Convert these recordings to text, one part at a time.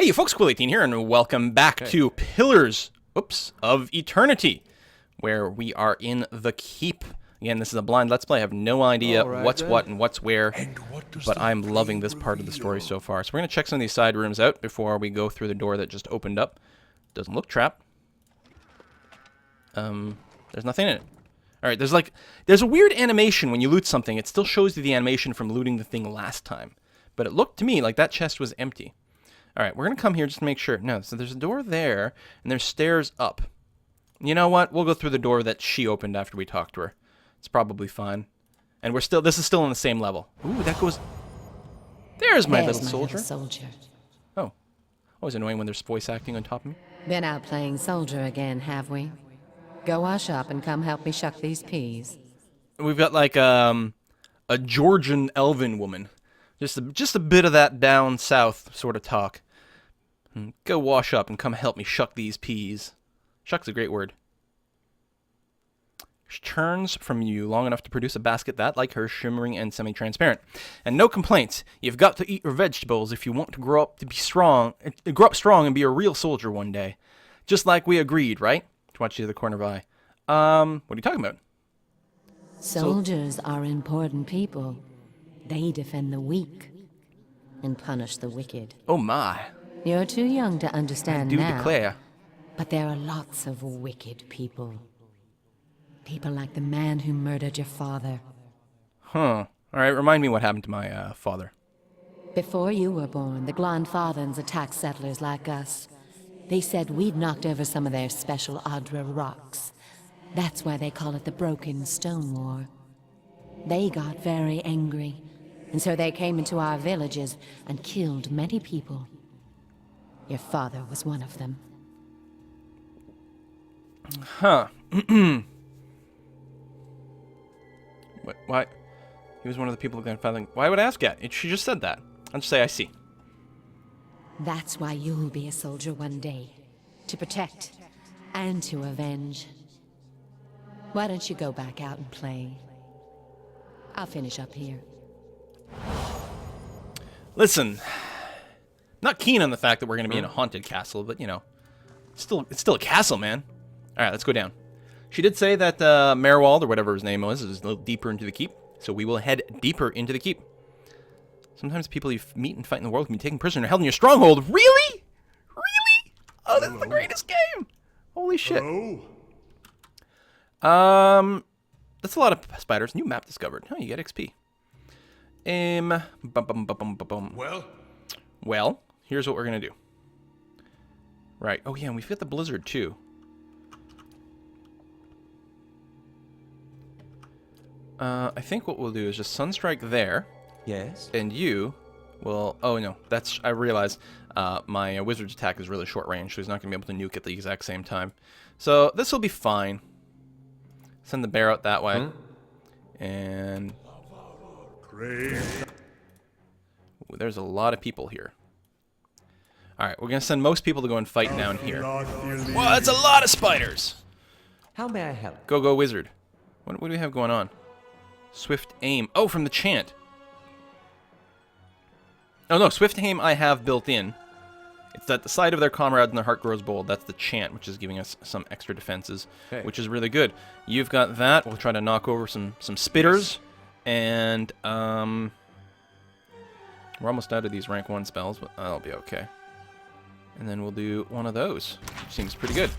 Howdy, folks. Quill18 here, and welcome back to Pillars, of Eternity, where we are in the Keep. Again, this is a blind Let's Play. I have no idea what's what and what's where, but I'm loving this part of the story so far. So we're going to check some of these side rooms out before we go through the door that just opened up. Doesn't look trapped. There's nothing in it. All right, there's a weird animation when you loot something. It still shows you the animation from looting the thing last time, but it looked to me like that chest was empty. All right, we're going to come here just to make sure. No, so there's a door there, and there's stairs up. You know what? We'll go through the door that she opened after we talked to her. It's probably fine. And this is still on the same level. Ooh, that goes... There's my little soldier. Oh. Always annoying when there's voice acting on top of me. Been out playing soldier again, have we? Go wash up and come help me shuck these peas. We've got like a Georgian elven woman. Just a bit of that down south sort of talk. Go wash up and come help me shuck these peas. Shuck's a great word. She turns from you long enough to produce a basket that, like her, shimmering and semi-transparent. And no complaints. You've got to eat your vegetables if you want to grow up strong and be a real soldier one day. Just like we agreed, right? To watch you to the corner of eye. What are you talking about? Soldiers are important people. They defend the weak and punish the wicked. Oh my. You're too young to understand now. I do declare. But there are lots of wicked people. People like the man who murdered your father. Huh. Alright, remind me what happened to my father. Before you were born, the Glanfathans attacked settlers like us. They said we'd knocked over some of their special Adra rocks. That's why they call it the Broken Stone War. They got very angry, and so they came into our villages and killed many people. Your father was one of them. Huh. Why? He was one of the people who got found. Why would I ask that? She just said that. I'll just say I see. That's why you'll be a soldier one day. To protect and to avenge. Why don't you go back out and play? I'll finish up here. Listen, not keen on the fact that we're going to be in a haunted castle, but, you know, it's still a castle, man. All right, let's go down. She did say that Merwald, or whatever his name was, is a little deeper into the keep, so we will head deeper into the keep. Sometimes people you meet and fight in the world can be taken prisoner and held in your stronghold. Really? Really? Oh, that's the greatest game. Holy shit. That's a lot of spiders. New map discovered. Oh, you get XP. Well, here's what we're gonna do. Right. Oh yeah, and we've got the blizzard too. I think what we'll do is just sunstrike there. Yes. And you will... Oh no, that's... I realized my wizard's attack is really short range, so he's not gonna be able to nuke at the exact same time. So this will be fine. Send the bear out that way. And... Ooh, there's a lot of people here. Alright, we're going to send most people to go and fight down here. Whoa, that's a lot of spiders! How may I help? Go, wizard. What do we have going on? Swift aim. Oh, from the chant. Oh no, swift aim I have built in. It's at the sight of their comrades and their heart grows bold. That's the chant, which is giving us some extra defenses, which is really good. You've got that. We'll try to knock over some spitters. And, we're almost out of these rank 1 spells, but that'll be okay. And then we'll do one of those. Seems pretty good.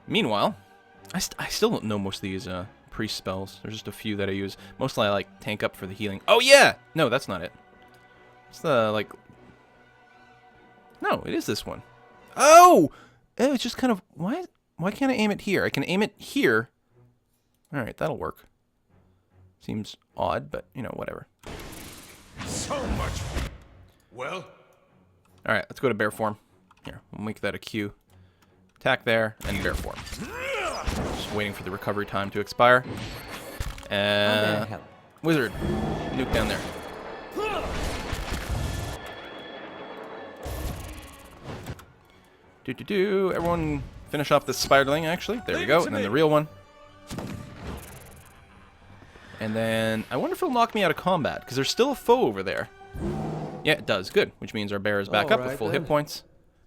Meanwhile, I still don't know most of these priest spells. There's just a few that I use. Mostly I like tank up for the healing. Oh yeah! No, that's not it. It's the, like... No, it is this one. Oh! It's just kind of... Why can't I aim it here? I can aim it here. Alright, that'll work. Seems odd, but, you know, whatever. So much. Well? Alright, let's go to bear form. Here, we'll make that a Q. Attack there, and bear form. Just waiting for the recovery time to expire. Wizard. Nuke down there. Everyone finish off this spiderling, actually. There we go, and then the real one. And then, I wonder if it'll knock me out of combat, because there's still a foe over there. Yeah, it does. Good. Which means our bear is back up with Alright full then. hit points.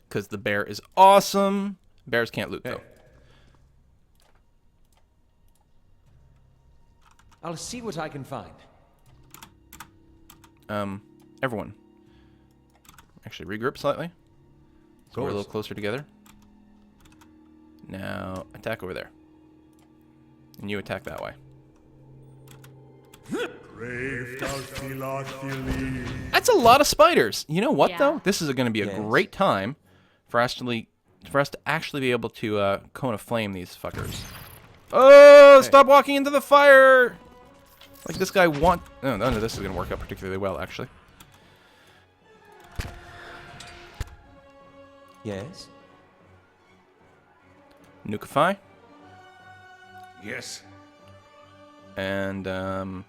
Because the bear is awesome. Bears can't loot, though. I'll see what I can find. Everyone. Actually, regroup slightly. So we're a course. little closer together. Now, attack over there. And you attack that way. That's a lot of spiders. You know what, Yeah. though? This is going to be a Yes. great time for us to actually be able to cone of flame these fuckers. Oh, stop walking into the fire! Like this guy want... Oh, none of this is going to work out particularly well, actually. Yes? Nukeify. Yes. And,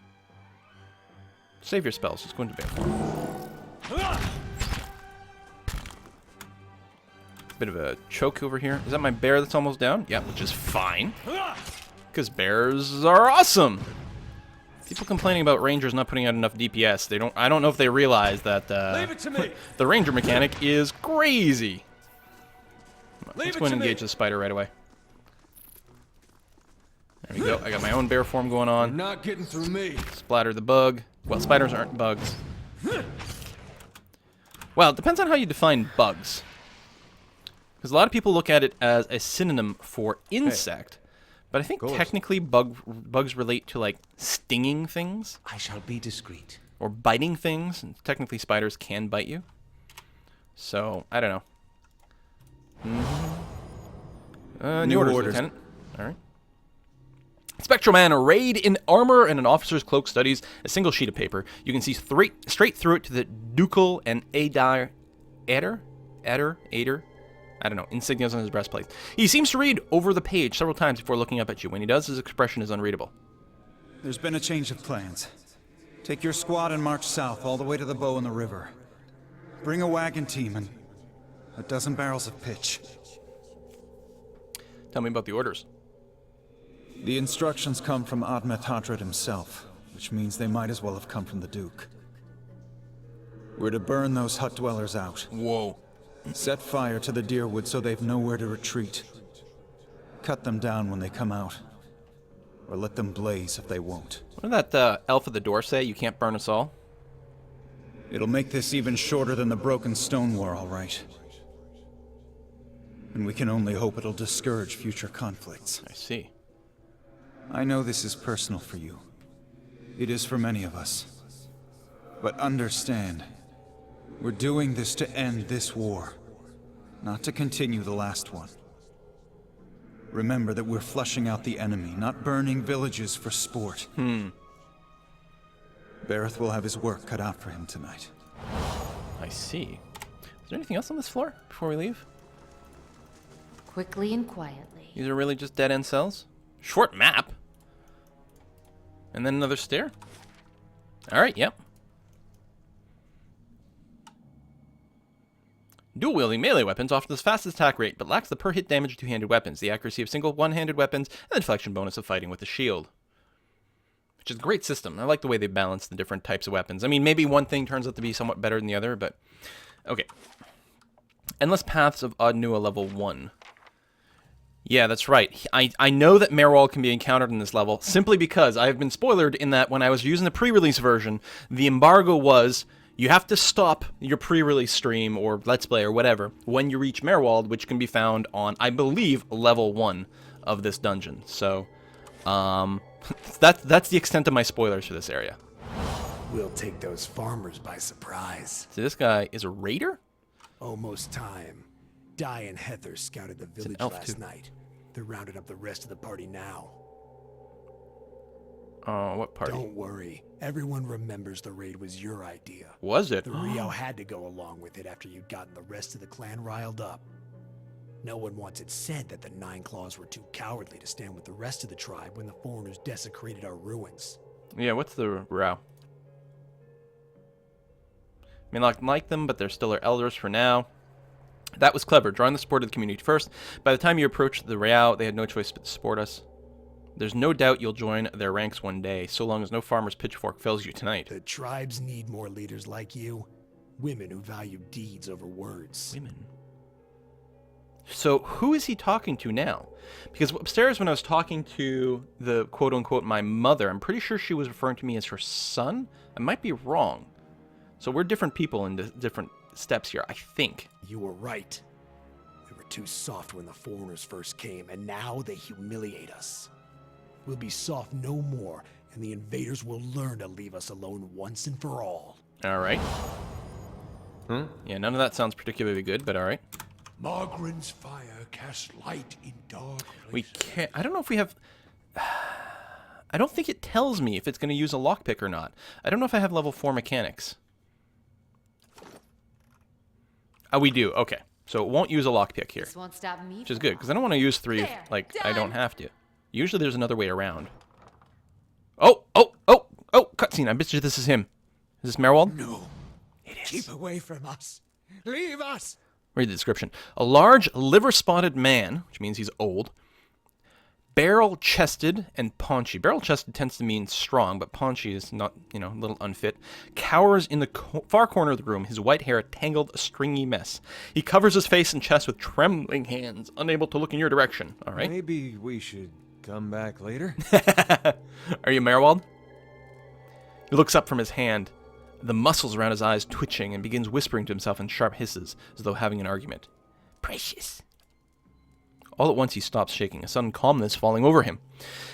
save your spells. It's going to be bit of a choke over here. Is that my bear that's almost down? Yeah, which is fine. Because bears are awesome! People complaining about rangers not putting out enough DPS. I don't know if they realize that, Leave it to me. the ranger mechanic is crazy. Leave Let's it go and to me. engage the spider right away. There we go. I got my own bear form going on. Not getting through me. Splatter the bug. Well, spiders aren't bugs. Well, it depends on how you define bugs. Because a lot of people look at it as a synonym for insect. But I think course. technically bugs relate to, like, stinging things I shall be discreet. or biting things. And technically, spiders can bite you. So, I don't know. New orders, Lieutenant. All right. Spectral Man arrayed in armor and an officer's cloak studies a single sheet of paper. You can see straight through it to the ducal and Ader, I don't know, insignias on his breastplate. He seems to read over the page several times before looking up at you. When he does, his expression is unreadable. There's been a change of plans. Take your squad and march south all the way to the bow in the river. Bring a wagon team and a dozen barrels of pitch. Tell me about the orders. The instructions come from Admeth Hadred himself, which means they might as well have come from the Duke. We're to burn those hut dwellers out. Whoa. Set fire to the deerwood so they've nowhere to retreat. Cut them down when they come out. Or let them blaze if they won't. What did that elf at the door say? You can't burn us all? It'll make this even shorter than the Broken Stone War, all right. And we can only hope it'll discourage future conflicts. I see. I know this is personal for you. It is for many of us. But understand, we're doing this to end this war, not to continue the last one. Remember that we're flushing out the enemy, not burning villages for sport. Bareth will have his work cut out for him tonight. I see. Is there anything else on this floor before we leave? Quickly and quietly. These are really just dead-end cells? Short map. And then another stair. Alright, yep. Dual-wielding melee weapons offer the fastest attack rate, but lacks the per-hit damage of two-handed weapons, the accuracy of single one-handed weapons, and the deflection bonus of fighting with a shield. Which is a great system. I like the way they balance the different types of weapons. I mean, maybe one thing turns out to be somewhat better than the other, but... Okay. Endless Paths of Odd-Nua level 1. Yeah, that's right. I know that Merwald can be encountered in this level, simply because I have been spoilered in that when I was using the pre-release version, the embargo was... You have to stop your pre-release stream or Let's Play or whatever when you reach Merwald, which can be found on, I believe, level 1 of this dungeon. So, that's the extent of my spoilers for this area. We'll take those farmers by surprise. So this guy is a raider? Almost time. Di and Heather scouted the an village elf, last too. night. They're rounding up the rest of the party now. Oh, what party? Don't worry. Everyone remembers the raid was your idea. Was it? The Rio had to go along with it after you'd gotten the rest of the clan riled up. No one once had said that the Nine Claws were too cowardly to stand with the rest of the tribe when the foreigners desecrated our ruins. Yeah, what's the row? I mean, like them, but they're still our elders for now. That was clever, drawing the support of the community first. By the time you approached the Real, they had no choice but to support us. There's no doubt you'll join their ranks one day, so long as no farmer's pitchfork fails you tonight. The tribes need more leaders like you. Women who value deeds over words. Women. So who is he talking to now? Because upstairs when I was talking to the quote-unquote my mother, I'm pretty sure she was referring to me as her son. I might be wrong. So we're different people in different steps here, I think. You were right. We were too soft when the foreigners first came, and now they humiliate us. We'll be soft no more, and the invaders will learn to leave us alone once and for all. All right. Yeah, none of that sounds particularly good, but all right. Margaren's fire casts light in dark places. We can't... I don't know if we have... I don't think it tells me if it's going to use a lockpick or not. I don't know if I have level 4 mechanics. Oh, we do. Okay. So it won't use a lockpick here, This won't stop me. which is good, because I don't want to use 3 if, There, like, I don't done. have to. Usually there's another way around. Oh! Cutscene. I bet you this is him. Is this Merwald? No. It is. Keep away from us. Leave us. Read the description. A large, liver-spotted man, which means he's old, barrel-chested and paunchy. Barrel-chested tends to mean strong, but paunchy is not, a little unfit. Cowers in the far corner of the room, his white hair tangled a stringy mess. He covers his face and chest with trembling hands, unable to look in your direction. All right. Maybe we should come back later? Are you Merwald? He looks up from his hand, the muscles around his eyes twitching, and begins whispering to himself in sharp hisses, as though having an argument. Precious. All at once he stops shaking, a sudden calmness falling over him.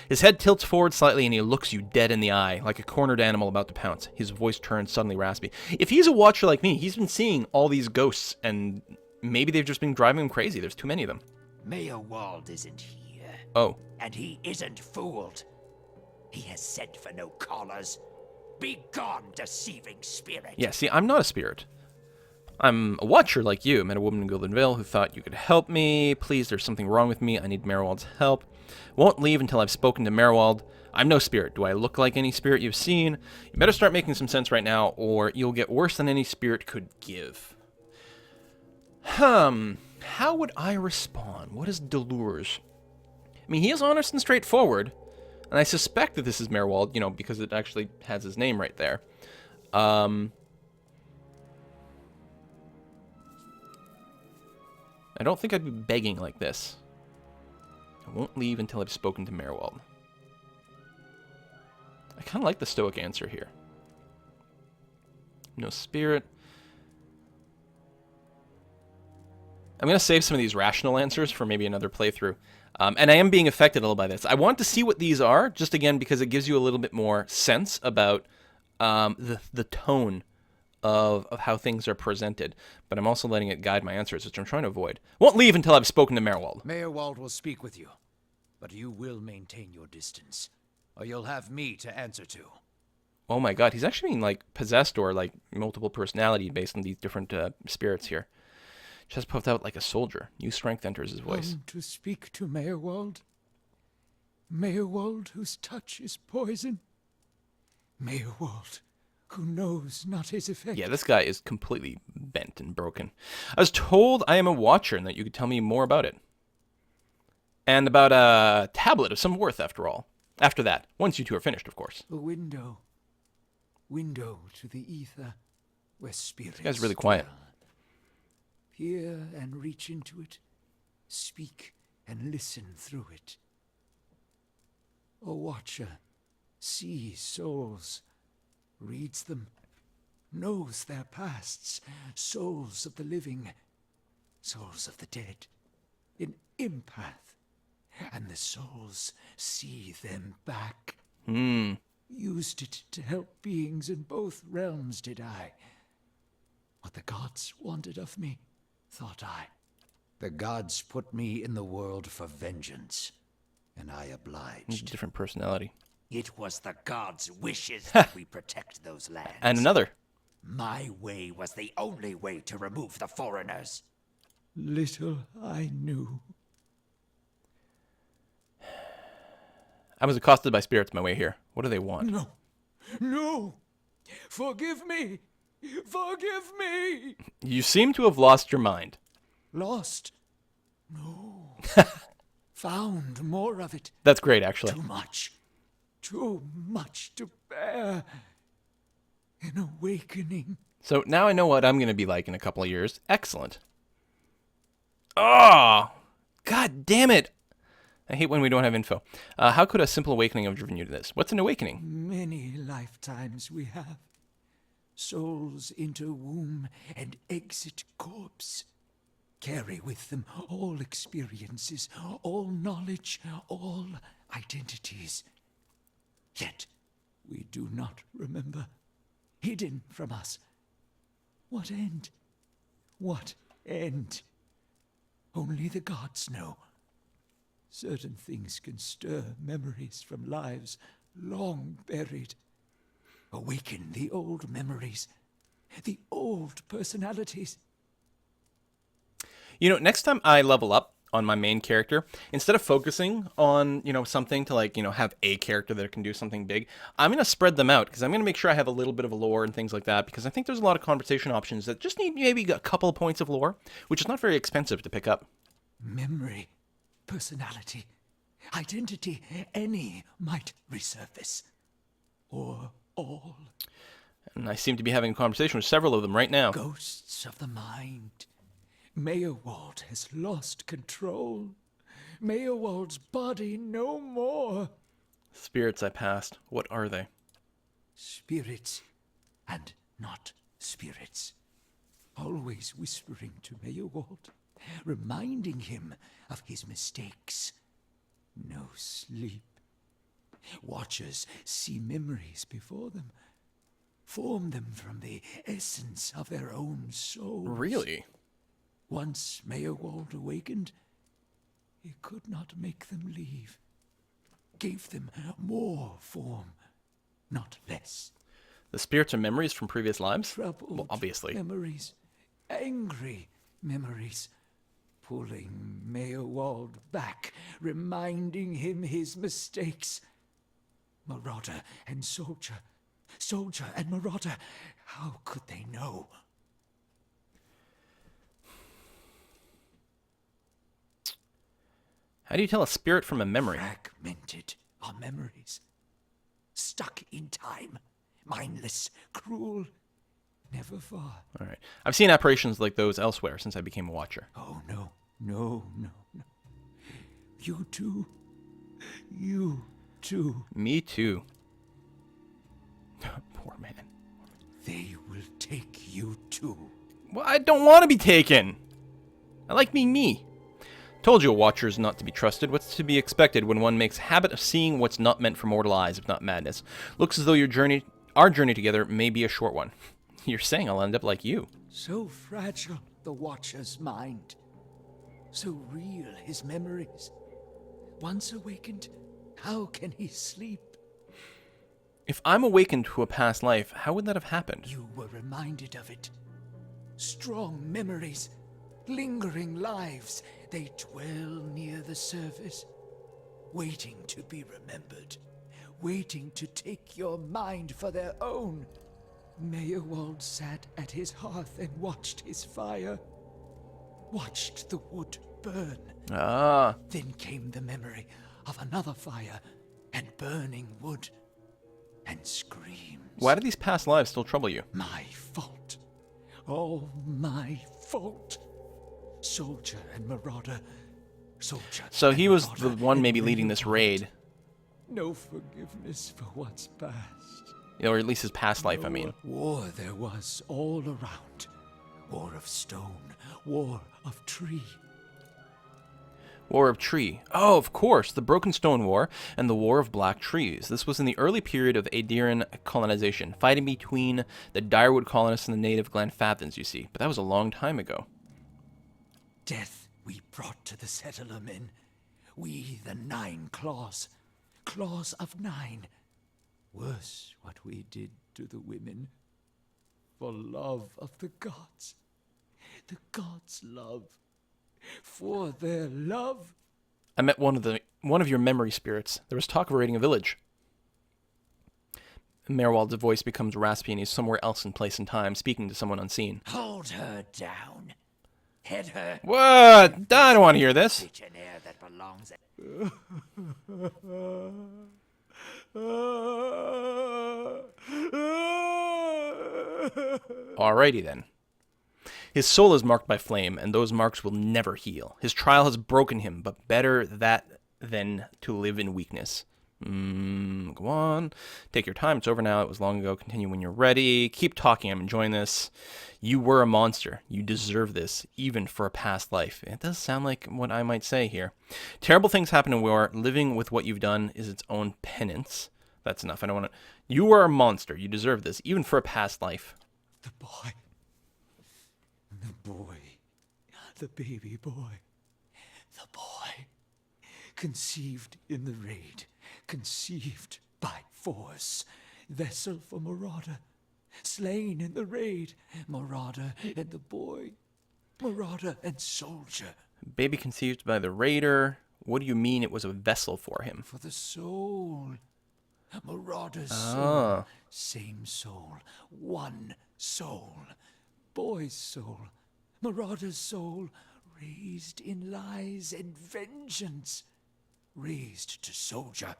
His head tilts forward slightly, and he looks you dead in the eye, like a cornered animal about to pounce. His voice turns suddenly raspy. If he's a watcher like me, he's been seeing all these ghosts, and maybe they've just been driving him crazy. There's too many of them. Mayor Wald isn't here, Oh. and he isn't fooled. He has sent for no callers. Be gone, deceiving spirit. Yeah, see, I'm not a spirit. I'm a watcher like you. Met a woman in Golden Vale who thought you could help me. Please, there's something wrong with me. I need Merwald's help. Won't leave until I've spoken to Merwald. I'm no spirit. Do I look like any spirit you've seen? You better start making some sense right now, or you'll get worse than any spirit could give. How would I respond? What is Delures? I mean, he is honest and straightforward, and I suspect that this is Merwald, because it actually has his name right there. I don't think I'd be begging like this. I won't leave until I've spoken to Merwald. I kind of like the stoic answer here. No spirit. I'm going to save some of these rational answers for maybe another playthrough. And I am being affected a little by this. I want to see what these are, just again, because it gives you a little bit more sense about the tone of how things are presented. But I'm also letting it guide my answers, which I'm trying to avoid. Won't leave until I've spoken to Merwald. Mayor Wald will speak with you, but you will maintain your distance, or you'll have me to answer to. Oh my god, he's actually being, like, possessed or, like, multiple personality based on these different spirits here. Chest puffed out like a soldier. New strength enters his voice. To speak to Mayor Wald. Mayor Wald, whose touch is poison. Mayor Wald, who knows not his effect. Yeah, this guy is completely bent and broken. I was told I am a watcher and that you could tell me more about it. And about a tablet of some worth, after all. After that, once you two are finished, of course. A window. Window to the ether, where spirits This guy's really quiet. dwell. Peer and reach into it. Speak and listen through it. A watcher sees souls, reads them, knows their pasts, souls of the living, souls of the dead, an empath, and the souls see them back. Used it to help beings in both realms, did I. What the gods wanted of me, thought I. The gods put me in the world for vengeance, and I obliged. Different personality. It was the gods' wishes that we protect those lands. And another. My way was the only way to remove the foreigners. Little I knew. I was accosted by spirits on my way here. What do they want? No, no! Forgive me! Forgive me! You seem to have lost your mind. Lost? No. Found more of it. That's great, actually. Too much. Too much to bear. An awakening. So now I know what I'm going to be like in a couple of years. Excellent. Oh, God damn it. I hate when we don't have info. How could a simple awakening have driven you to this? What's an awakening? Many lifetimes we have. Souls enter womb and exit corpse. Carry with them all experiences, all knowledge, all identities. Yet we do not remember. Hidden from us. What end? What end? Only the gods know. Certain things can stir memories from lives long buried. Awaken the old memories, the old personalities. You know, next time I level up on my main character, instead of focusing on, something to have a character that can do something big, I'm going to spread them out because I'm going to make sure I have a little bit of a lore and things like that because I think there's a lot of conversation options that just need maybe a couple of points of lore, which is not very expensive to pick up. Memory, personality, identity, any might resurface. Or all. And I seem to be having a conversation with several of them right now. Ghosts of the mind. Meyerwald has lost control. Meyerwald's body no more. Spirits I passed. What are they? Spirits and not spirits. Always whispering to Meyerwald, reminding him of his mistakes. No sleep. Watchers see memories before them, form them from the essence of their own souls. Really? Once Meyerwald awakened, he could not make them leave. Gave them more form, not less. The spirits are memories from previous lives? Troubled Well, obviously. memories, angry memories, pulling Meyerwald back, reminding him his mistakes. Marauder and soldier, soldier and marauder, how could they know? How do you tell a spirit from a memory? Fragmented are memories, stuck in time, mindless, cruel, never far. All right. I've seen apparitions like those elsewhere since I became a watcher. Oh, no, no, no, no. You too. You too. Me too. Poor man. They will take you too. Well, I don't want to be taken. I like being me. Told you a watcher is not to be trusted. What's to be expected when one makes habit of seeing what's not meant for mortal eyes, if not madness? Looks as though our journey together may be a short one. You're saying I'll end up like you. So fragile, the Watcher's mind. So real, his memories. Once awakened, how can he sleep? If I'm awakened to a past life, how would that have happened? You were reminded of it. Strong memories, lingering lives, they dwell near the surface, waiting to be remembered, waiting to take your mind for their own. Meyerwald sat at his hearth and watched his fire, watched the wood burn. Ah. Then came the memory of another fire and burning wood and screams. Why do these past lives still trouble you? My fault. All my fault. Soldier and marauder. Soldier. So he and was marauder the one and maybe leading this Meyerwald. raid. No forgiveness for what's past. Or at least his past life, I mean. War there was all around. War of stone. War of tree. War of Tree. Oh, of course, the Broken Stone War and the War of Black Trees. This was in the early period of Aediran colonization, fighting between the Direwood colonists and the native Glenfathans, you see. But that was a long time ago. Death we brought to the settler men. We, the 9 claws. Claws of 9. Worse what we did to the women. For love of the gods. The gods' love. For their love. I met one of your memory spirits. There was talk of raiding a village. Merwald's voice becomes raspy and he's somewhere else in place and time, speaking to someone unseen. Hold her down. Head her What? I don't want to hear this. to an air that belongs. Alrighty then. His soul is marked by flame, and those marks will never heal. His trial has broken him, but better that than to live in weakness. Go on. Take your time. It's over now. It was long ago. Continue when you're ready. Keep talking. I'm enjoying this. You were a monster. You deserve this, even for a past life. It does sound like what I might say here. Terrible things happen in war. Living with what you've done is its own penance. That's enough. I don't want to... You were a monster. You deserve this, even for a past life. The boy. The boy. The baby boy. The boy. Conceived in the raid. Conceived by force. Vessel for Marauder. Slain in the raid. Marauder and the boy. Marauder and soldier. Baby conceived by the raider. What do you mean it was a vessel for him? For the soul. Marauder's Ah. soul. Same soul. One soul. Boy's soul. Marauder's soul. Raised in lies and vengeance. Raised to soldier.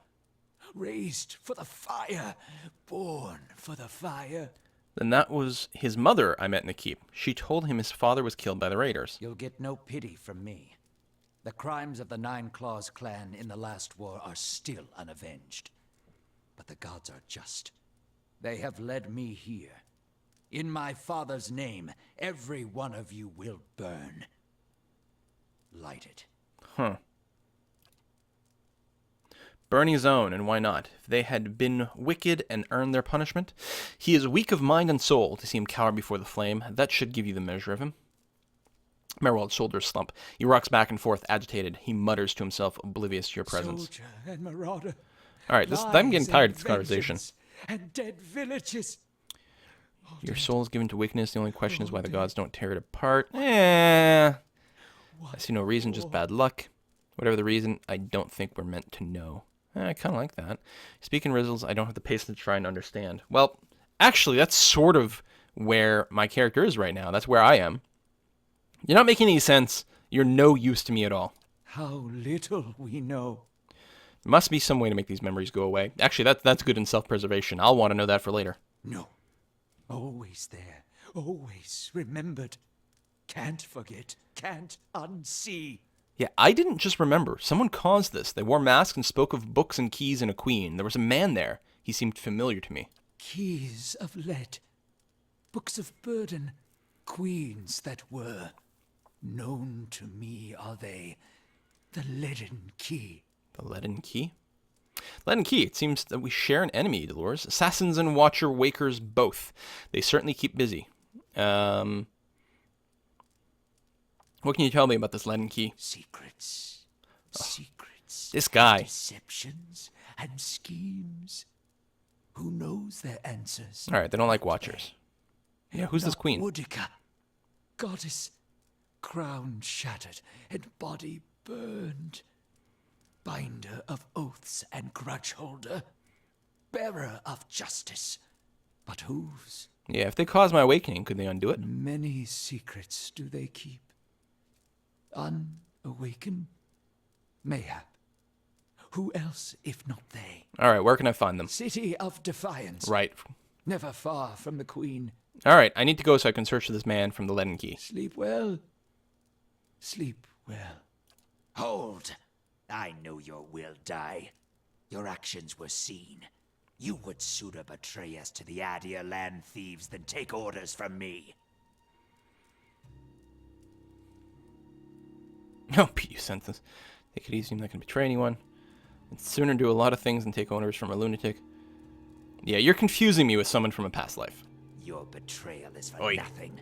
Raised for the fire. Born for the fire. Then that was his mother I met in the keep. She told him his father was killed by the raiders. You'll get no pity from me. The crimes of the Nine Claws clan in the last war are still unavenged. But the gods are just. They have led me here. In my father's name, every one of you will burn. Light it. Huh. Burning his own, and why not? If they had been wicked and earned their punishment, he is weak of mind and soul. To see him cower before the flame, that should give you the measure of him. Merwald's shoulders slump. He rocks back and forth, agitated. He mutters to himself, oblivious to your presence. Soldier and Marauder. All right, I'm getting Lies tired and of this conversation. vengeance And dead villages. Your soul is given to weakness. The only question is why the gods don't tear it apart. I see no reason, just bad luck. Whatever the reason, I don't think we're meant to know. I kind of like that. Speak in riddles, I don't have the patience to try and understand. Well, actually, that's sort of where my character is right now. That's where I am. You're not making any sense. You're no use to me at all. How little we know. There must be some way to make these memories go away. Actually, that's good in self-preservation. I'll want to know that for later. No. Always there. Always remembered. Can't forget. Can't unsee. Yeah, I didn't just remember. Someone caused this. They wore masks and spoke of books and keys and a queen. There was a man there. He seemed familiar to me. Keys of lead. Books of burden. Queens that were. Known to me are they. The leaden key. The leaden key? Leaden key. It seems that we share an enemy, Dolores. Assassins and Watcher Wakers both. They certainly keep busy. What can you tell me about this leaden key? Secrets. Secrets. This guy. Deceptions and schemes. Who knows their answers? All right, they don't like Watchers. Yeah, who's this Not queen? Woodica, goddess, crown shattered and body burned. Binder of oaths and grudge holder. Bearer of justice. But whose? Yeah, if they caused my awakening, could they undo it? Many secrets do they keep. Unawakened? Mayhap. Who else if not they? All right, where can I find them? City of Defiance. Right. Never far from the Queen. All right, I need to go so I can search for this man from the leaden key. Sleep well. Sleep well. Hold! I know your will die. Your actions were seen. You would sooner betray us to the Adir land thieves than take orders from me. No, Pete, you senseless. Take it easy, I'm not going to betray anyone. I'd sooner do a lot of things than take orders from a lunatic. Yeah, you're confusing me with someone from a past life. Your betrayal is for Oi. nothing.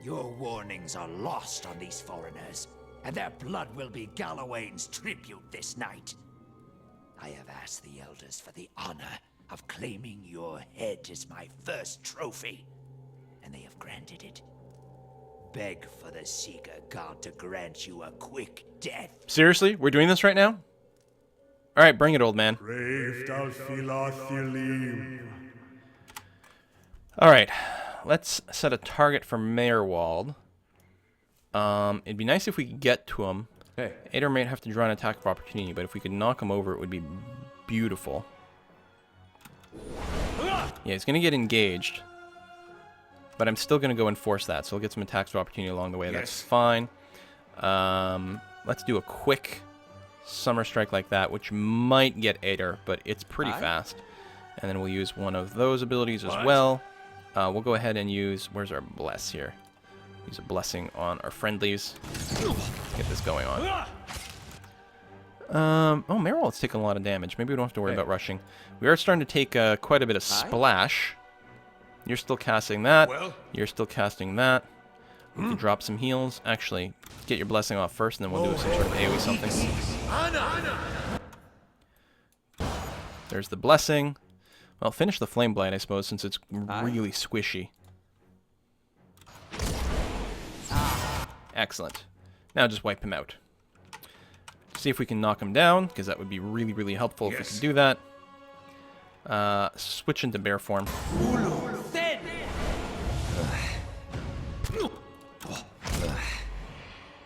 Your warnings are lost on these foreigners, and their blood will be Gallowayne's tribute this night. I have asked the elders for the honor of claiming your head as my first trophy, and they have granted it. Beg for the Seeker God to grant you a quick death. Seriously? We're doing this right now? All right, bring it, old man. All right, let's set a target for Merwald. It'd be nice if we could get to him. Hey. Adar might have to draw an attack of opportunity, but if we could knock him over, it would be beautiful. Yeah, he's going to get engaged. But I'm still going to go enforce that, so he'll get some attacks of opportunity along the way. That's fine. Let's do a quick Summer Strike like that, which might get Aether, but it's pretty fast. And then we'll use one of those abilities as well. We'll go ahead and use... Where's our Bless here? Use a Blessing on our friendlies. Get this going on. Oh, Merwald's taking a lot of damage. Maybe we don't have to worry about rushing. We are starting to take quite a bit of splash. You're still casting that. You're still casting that. We can drop some heals. Actually, get your Blessing off first, and then we'll do some sort of AoE something. There's the Blessing. Well, finish the Flame Blight, I suppose, since it's really squishy. Excellent. Now just wipe him out. See if we can knock him down, because that would be really, really helpful if we could do that. Switch into bear form.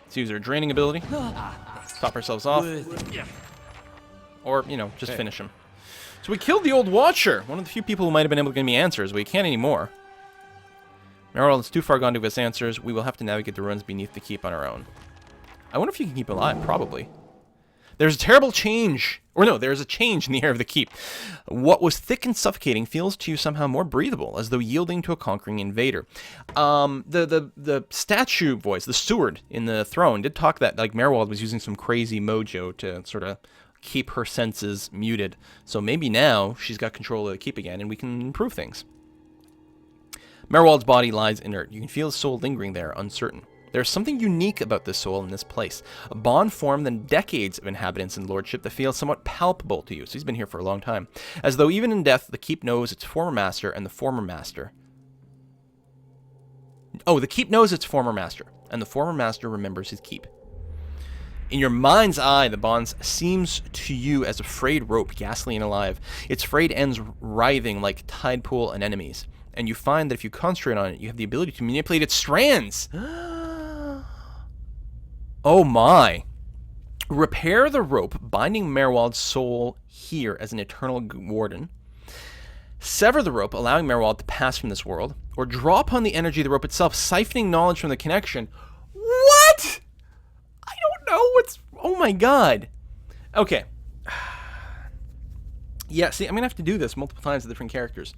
Let's use our draining ability. Top ourselves off. Or, you know, just finish him. So we killed the Old Watcher, one of the few people who might have been able to give me answers. We can't anymore. Merwald is too far gone to give us answers. We will have to navigate the ruins beneath the keep on our own. I wonder if you can keep alive. Probably. There's a terrible change. Or no, there's a change in the air of the keep. What was thick and suffocating feels to you somehow more breathable, as though yielding to a conquering invader. The statue voice, the steward in the throne, did talk that like Merwald was using some crazy mojo to sort of keep her senses muted. So maybe now she's got control of the keep again, and we can improve things. Merwald's body lies inert. You can feel his soul lingering there, uncertain. There's something unique about this soul in this place. A bond formed in decades of inhabitants and lordship that feels somewhat palpable to you. So he's been here for a long time. As though even in death, the keep knows its former master and the former master. Oh, the keep knows its former master, and the former master remembers his keep. In your mind's eye, the bond seems to you as a frayed rope, ghastly and alive. Its frayed ends writhing like tide pool anemones. And you find that if you concentrate on it, you have the ability to manipulate its strands. Oh my. Repair the rope binding Merwald's soul here as an eternal warden. Sever the rope, allowing Merwald to pass from this world. Or draw upon the energy of the rope itself, siphoning knowledge from the connection. What? I don't know what's... Oh my god. Okay. Yeah, see, I'm going to have to do this multiple times with different characters.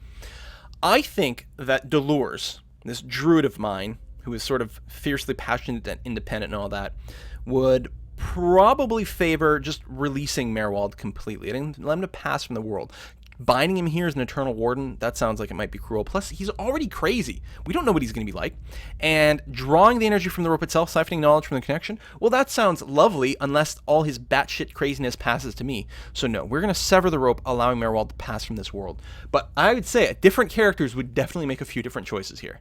I think that Dolores, this druid of mine, who is sort of fiercely passionate and independent and all that, would probably favor just releasing Merwald completely. I didn't let him to pass from the world. Binding him here as an eternal warden, that sounds like it might be cruel. Plus, he's already crazy. We don't know what he's going to be like. And drawing the energy from the rope itself, siphoning knowledge from the connection, well, that sounds lovely unless all his batshit craziness passes to me. So no, we're going to sever the rope, allowing Merwald to pass from this world. But I would say different characters would definitely make a few different choices here.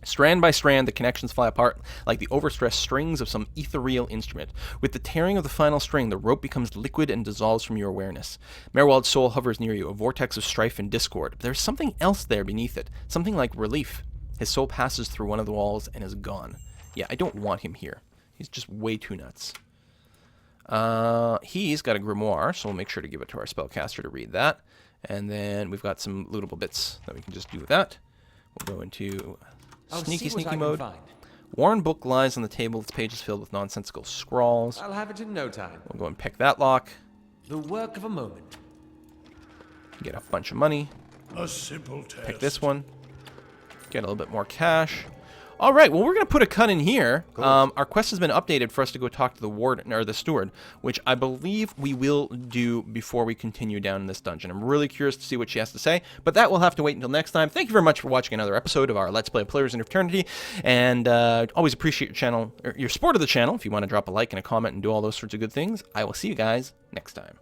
Strand by strand, the connections fly apart like the overstressed strings of some ethereal instrument. With the tearing of the final string, the rope becomes liquid and dissolves from your awareness. Merwald's soul hovers near you, a vortex of strife and discord. But there's something else there beneath it, something like relief. His soul passes through one of the walls and is gone. Yeah, I don't want him here. He's just way too nuts. He's got a grimoire, so we'll make sure to give it to our spellcaster to read that. And then we've got some lootable bits that we can just do with that. We'll go into... Sneaky mode. Worn book lies on the table. Its pages filled with nonsensical scrawls. I'll have it in no time. We'll go and pick that lock. The work of a moment. Get a bunch of money. A simple test. Pick this one. Get a little bit more cash. All right, well, we're going to put a cut in here. Cool. Our quest has been updated for us to go talk to the warden, or the steward, which I believe we will do before we continue down in this dungeon. I'm really curious to see what she has to say, but that will have to wait until next time. Thank you very much for watching another episode of our Let's Play Pillars of Eternity, and always appreciate your channel, or your support of the channel. If you want to drop a like and a comment and do all those sorts of good things, I will see you guys next time.